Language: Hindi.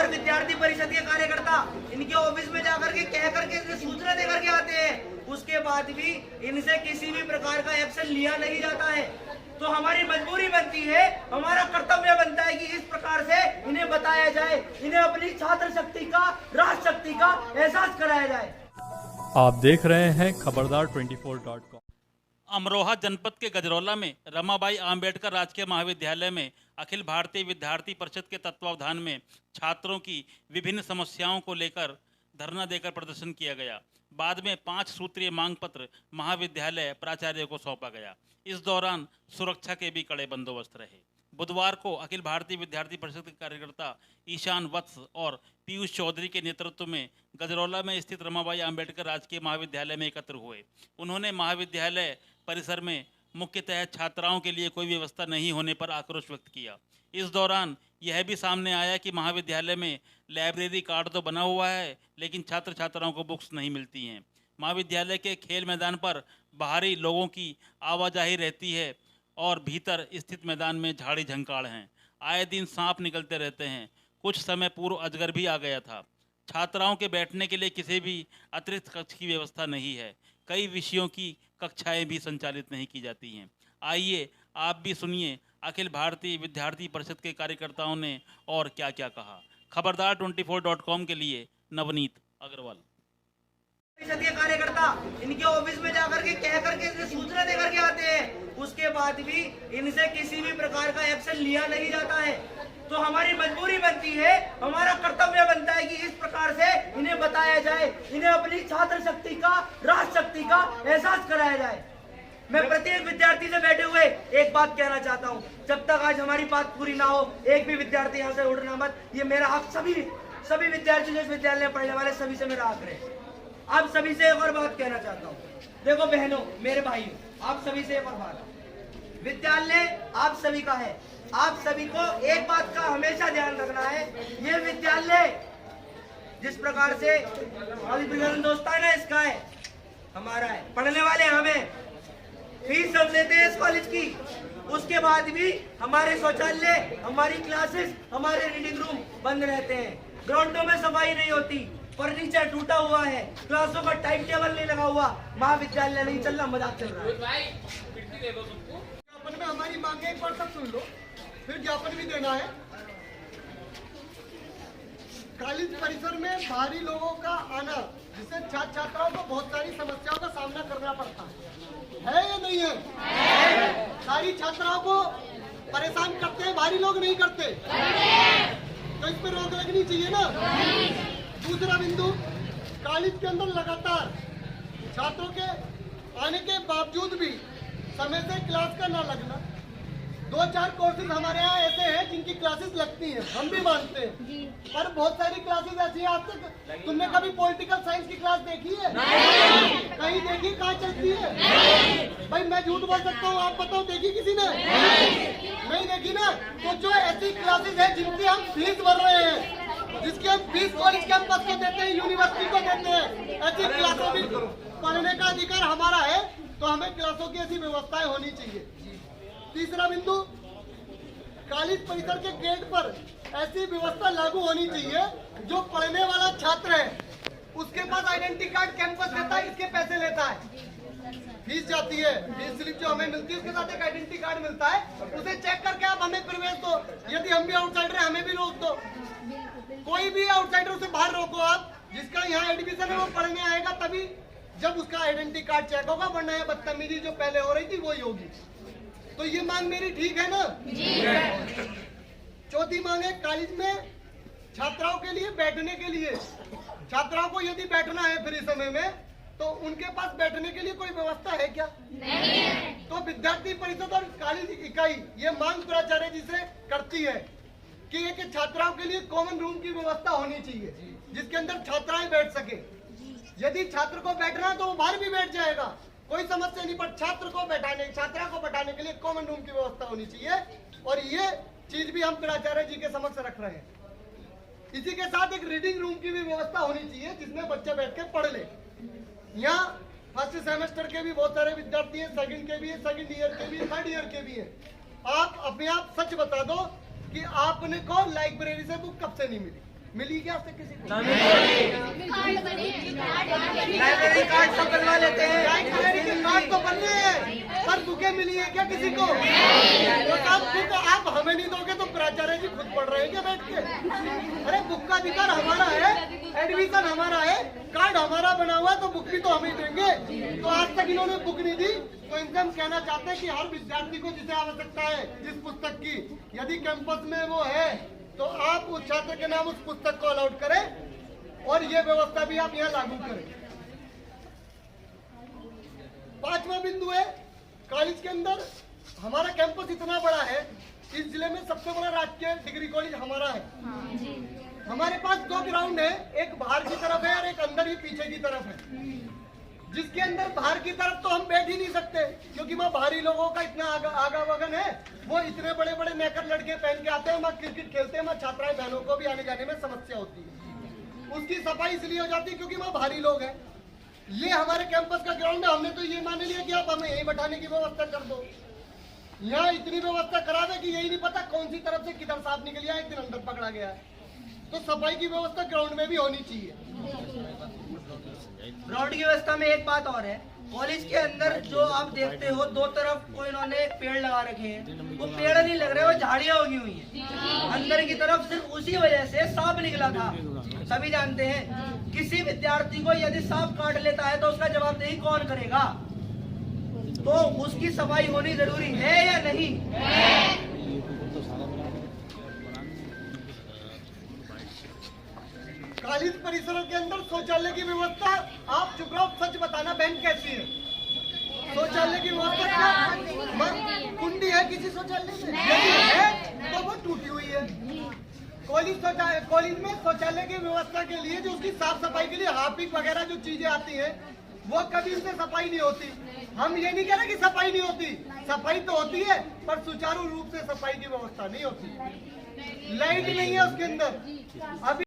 और विद्यार्थी परिषद के कार्यकर्ता इनके ऑफिस में जाकर के कह करके सूचना दे करके आते हैं, उसके बाद भी इनसे किसी भी प्रकार का एक्शन लिया नहीं जाता है। तो हमारी मजबूरी बनती है, हमारा कर्तव्य बनता है कि इस प्रकार से इन्हें बताया जाए, इन्हें अपनी छात्र शक्ति का, राष्ट्र शक्ति का एहसास कराया जाए। आप देख रहे हैं खबरदार 24.com। अमरोहा जनपद के गजरौला में रमाबाई आंबेडकर राजकीय महाविद्यालय में अखिल भारतीय विद्यार्थी परिषद के तत्वावधान में छात्रों की विभिन्न समस्याओं को लेकर धरना देकर प्रदर्शन किया गया। बाद में 5 सूत्रीय मांग पत्र महाविद्यालय प्राचार्य को सौंपा गया। इस दौरान सुरक्षा के भी कड़े बंदोबस्त रहे। बुधवार को अखिल भारतीय विद्यार्थी परिषद के कार्यकर्ता ईशान वत्स और पीयूष चौधरी के नेतृत्व में गजरौला में स्थित रमाबाई आंबेडकर राजकीय महाविद्यालय में एकत्र हुए। उन्होंने महाविद्यालय परिसर में मुख्यतः छात्राओं के लिए कोई व्यवस्था नहीं होने पर आक्रोश व्यक्त किया। इस दौरान यह भी सामने आया कि महाविद्यालय में लाइब्रेरी कार्ड तो बना हुआ है, लेकिन छात्र छात्राओं को बुक्स नहीं मिलती हैं। महाविद्यालय के खेल मैदान पर बाहरी लोगों की आवाजाही रहती है और भीतर स्थित मैदान में झाड़ी झंकाड़ हैं। आए दिन सांप निकलते रहते हैं। कुछ समय पूर्व अजगर भी आ गया था। छात्राओं के बैठने के लिए किसी भी अतिरिक्त कक्ष की व्यवस्था नहीं है। कई विषयों की कक्षाएं भी संचालित नहीं की जाती हैं। आइए आप भी सुनिए अखिल भारतीय विद्यार्थी परिषद के कार्यकर्ताओं ने और क्या क्या कहा। खबरदार 24.com के लिए नवनीत अग्रवाल। परिषद के कार्यकर्ता इनके ऑफिस में जाकर के कह करके सूचना दे करके आते हैं, उसके बाद भी इनसे किसी भी प्रकार का एक्शन लिया नहीं जाता है। तो हमारी मजबूरी बनती है, हमारा कर्तव्य बनता है कि इस प्रकार से इन्हें बताया जाए, इन्हें अपनी छात्र शक्ति का, राष्ट्र शक्ति का एहसास कराया जाए। मैं प्रत्येक विद्यार्थी से बैठे हुए एक बात कहना चाहता हूँ, जब तक आज हमारी बात पूरी ना हो, एक भी विद्यार्थी यहाँ से उड़ना मत। ये मेरा हक सभी विद्यार्थी जो इस विद्यालय में पढ़ने वाले सभी से मेरा आग्रह है। आप सभी से एक और बात कहना चाहता हूँ। देखो बहनों, मेरे भाइयों, आप सभी से एक और बात, विद्यालय आप सभी का है। आप सभी को एक बात का हमेशा ध्यान रखना है, ये विद्यालय जिस प्रकार से दोस्तान है इसका है, हमारा है। पढ़ने वाले हमें, फीस हम लेते हैं इस कॉलेज की, उसके बाद भी हमारे शौचालय, हमारी क्लासेस, हमारे रीडिंग रूम बंद रहते हैं। ग्राउंडों में सफाई नहीं होती, फर्नीचर टूटा हुआ है, क्लासों का टाइम टेबल नहीं लगा हुआ, महाविद्यालय नहीं चल रहा, मजाक चल रहा है। ज्ञापन में हमारी मांगे एक बार सब सुन लो, फिर ज्ञापन भी देना है। कॉलेज परिसर में बाहरी लोगों का आना, जिससे छात्र छात्राओं को बहुत सारी समस्याओं का सामना करना पड़ता है या नहीं है? सारी छात्राओं को परेशान करते हैं, बाहरी लोग नहीं करते, तो इस पर रोक लगनी चाहिए ना। दूसरा बिंदु, कॉलेज के अंदर लगातार छात्रों के आने के बावजूद भी समय से क्लास का ना लगना। 2-4 कोर्सेज हमारे यहाँ ऐसे हैं जिनकी क्लासेस लगती हैं, हम भी मानते हैं, पर बहुत सारी क्लासेस ऐसी हैं। आज तक तुमने कभी पॉलिटिकल साइंस की क्लास देखी है? नहीं। कहीं देखी? कहाँ चलती है? नहीं। भाई मैं झूठ बोल सकता हूँ, आप बताओ देखी किसी ने? नहीं देखी ना। तो जो ऐसी क्लासेस है जिनकी हम फीस भर रहे हैं, जिसके हम फीस कॉलेज कैंपस को देते हैं, यूनिवर्सिटी को देते हैं, ऐसी क्लासों में पढ़ने का अधिकार हमारा है, तो हमें क्लासों की ऐसी व्यवस्थाएं होनी चाहिए। तीसरा बिंदु, कॉलेज परिसर के गेट पर ऐसी व्यवस्था लागू होनी चाहिए, जो पढ़ने वाला छात्र है उसके पास आइडेंटिटी कार्ड कैंपस देता है, इसके पैसे लेता है, फीस जाती है, फीस स्लिप जो हमें मिलती है उसके साथ एक आइडेंटिटी कार्ड मिलता है, उसे चेक करके आप हमें प्रवेश दो। यदि हम भी आउटसाइडर हैं, हमें भी रोक दो। कोई भी आउटसाइडर उसे बाहर रोको आप, जिसका यहाँ एडमिशन है वो पढ़ने आएगा तभी जब उसका आइडेंटिटी कार्ड चेक होगा, वरना ये बदतमीजी जो पहले हो रही थी वही होगी। तो ये मांग मेरी ठीक है ना? जी। चौथी मांग है, कॉलेज में छात्राओं के लिए बैठने के लिए, छात्राओं को यदि बैठना है फ्री समय में, तो उनके पास बैठने के लिए कोई व्यवस्था है क्या? नहीं है। तो विद्यार्थी परिषद और कॉलेज इकाई ये मांग प्राचार्य जी से करती है कि एक छात्राओं के लिए कॉमन रूम की व्यवस्था होनी चाहिए, जिसके अंदर छात्राएं बैठ सके। यदि छात्र को बैठना है तो वो बाहर भी बैठ जाएगा, कोई समस्या नहीं, पर छात्रा को बैठाने के लिए कॉमन रूम की व्यवस्था होनी चाहिए। और ये चीज भी हम प्राचार्य जी के समक्ष रख रहे हैं। इसी के साथ एक रीडिंग रूम की भी व्यवस्था होनी चाहिए, जिसमें बच्चे बैठ के पढ़ ले। यहाँ फर्स्ट सेमेस्टर के भी बहुत सारे विद्यार्थी हैं, सेकंड के भी हैं, सेकंड ईयर के भी, थर्ड ईयर के भी हैं। आप अपने आप सच बता दो कि आपने को लाइब्रेरी से बुक कब से नहीं मिली? मिली क्या आज तक किसी को? लाइब्रेरी कार्ड सब बनवा लेते हैं। लाइब्रेरी के कार्ड तो बन रहे हैं, पर बुकें मिली है क्या किसी को? तो आप हमें नहीं दोगे तो प्राचार्य जी खुद पढ़ रहे हैं क्या बैठ के? अरे बुक का अधिकार हमारा है, एडमिशन हमारा है, कार्ड हमारा बना हुआ, तो बुक भी तो हम ही देंगे। तो आज तक इन्होंने बुक नहीं दी, तो इनसे हम कहना चाहते हैं कि हर विद्यार्थी को जिसे आवश्यकता है जिस पुस्तक की, यदि कैंपस में वो है तो आप उस छात्र के नाम उस पुस्तक को अलाउड करें और ये व्यवस्था भी आप यहाँ लागू करें। 5वां बिंदु है, कॉलेज के अंदर हमारा कैंपस इतना बड़ा है, इस जिले में सबसे बड़ा राजकीय डिग्री कॉलेज हमारा है। हमारे पास 2 ग्राउंड है, एक बाहर की तरफ है और एक अंदर ही पीछे की तरफ है। जिसके अंदर बाहर की तरफ तो हम बैठ ही नहीं सकते, क्योंकि वहाँ बाहरी लोगों का इतना आगावगन है, वो इतने बड़े बड़े नेकर लड़के पहन के आते हैं, वहाँ क्रिकेट खेलते हैं, वहाँ छात्राएं बहनों को भी आने जाने में समस्या होती है। उसकी सफाई इसलिए हो जाती है क्योंकि वहाँ भारी लोग हैं। ये हमारे कैंपस का ग्राउंड है, हमने तो ये मान लिया कि आप हमें यहीं बैठाने की व्यवस्था कर दो। यहाँ इतनी व्यवस्था करा दे कि यही नहीं पता कौन सी तरफ से किधर सांप निकल गया, एक दिन अंदर पकड़ा गया है। तो सफाई की व्यवस्था ग्राउंड में भी होनी चाहिए। ग्राउंड की व्यवस्था में एक बात और है, कॉलेज के अंदर जो आप देखते हो 2 तरफ को इन्होंने पेड़ लगा रखे हैं, वो पेड़ नहीं लग रहे, वो झाड़ियां उगी हुई हैं। अंदर की तरफ सिर्फ उसी वजह से सांप निकला था। सभी जानते हैं किसी विद्यार्थी को यदि सांप काट लेता है तो उसका जवाबदेही कौन करेगा? तो उसकी सफाई होनी जरूरी है या नहीं? कॉलेज परिसरों के अंदर शौचालय की व्यवस्था, आप चुप रहो, सच बताना बहन कैसी है? शौचालय की व्यवस्था क्या? कुंडी है किसी शौचालय में? यदि है तो वो टूटी हुई है। कॉलेज में शौचालय की व्यवस्था के लिए जो उसकी साफ सफाई के लिए हार्पिक वगैरह जो चीजें आती हैं, वो कभी उसमें सफाई नहीं होती। हम ये नहीं कह रहे कि सफाई नहीं होती, सफाई तो होती है, पर सुचारू रूप से सफाई की व्यवस्था नहीं होती। लाइट नहीं है उसके अंदर। अभी